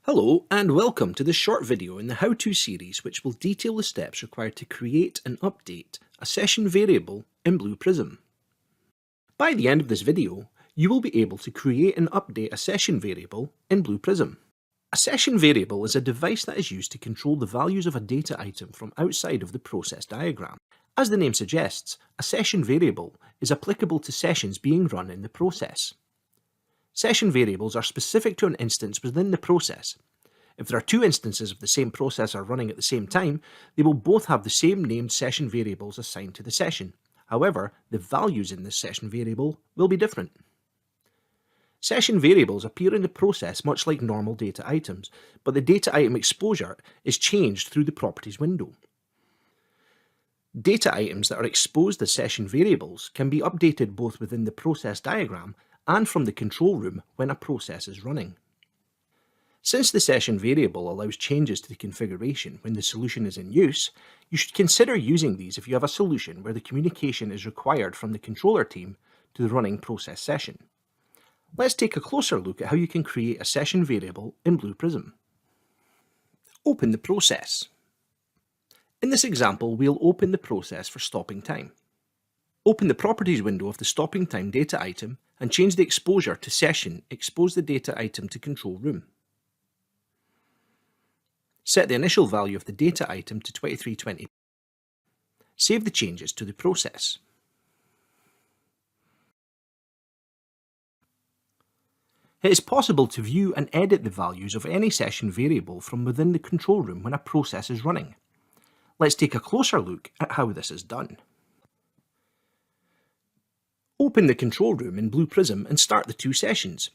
Hello and welcome to this short video in the how-to series which will detail the steps required to create and update a session variable in Blue Prism. By the end of this video, you will be able to create and update a session variable in Blue Prism. A session variable is a device that is used to control the values of a data item from outside of the process diagram. As the name suggests, a session variable is applicable to sessions being run in the process. Session variables are specific to an instance within the process. If there are two instances of the same processor running at the same time, they will both have the same named session variables assigned to the session. However, the values in this session variable will be different. Session variables appear in the process much like normal data items, but the data item exposure is changed through the Properties window. Data items that are exposed as session variables can be updated both within the process diagram and from the control room when a process is running. Since the session variable allows changes to the configuration when the solution is in use, you should consider using these if you have a solution where the communication is required from the controller team to the running process session. Let's take a closer look at how you can create a session variable in Blue Prism. Open the process. In this example, we'll open the process for stopping time. Open the Properties window of the stopping time data item and change the exposure to Session. Expose the data item to Control Room. Set the initial value of the data item to 2320. Save the changes to the process. It is possible to view and edit the values of any session variable from within the control room when a process is running. Let's take a closer look at how this is done. Open the control room in Blue Prism and start the two sessions.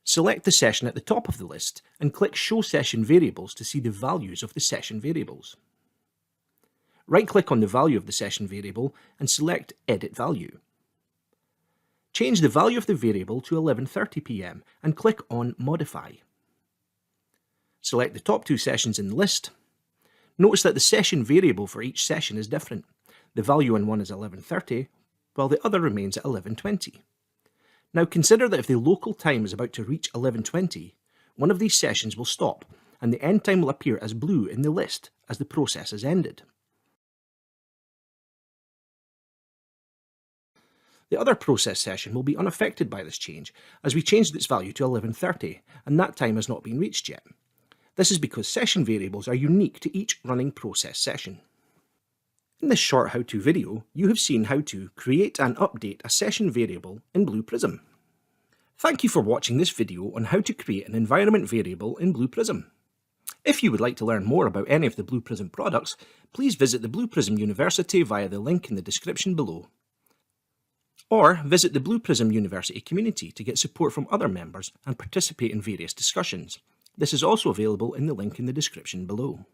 Select the session at the top of the list and click Show Session Variables to see the values of the session variables. Right-click on the value of the session variable and select Edit Value. Change the value of the variable to 11:30 p.m. and click on Modify. Select the top two sessions in the list. Notice that the session variable for each session is different. The value in one is 11:30, while the other remains at 11:20. Now consider that if the local time is about to reach 11:20, one of these sessions will stop, and the end time will appear as blue in the list as the process has ended. The other process session will be unaffected by this change, as we changed its value to 11:30, and that time has not been reached yet. This is because session variables are unique to each running process session. In this short how-to video, you have seen how to create and update a session variable in Blue Prism. Thank you for watching this video on how to create an environment variable in Blue Prism. If you would like to learn more about any of the Blue Prism products, please visit the Blue Prism University via the link in the description below. Or visit the Blue Prism University community to get support from other members and participate in various discussions. This is also available in the link in the description below.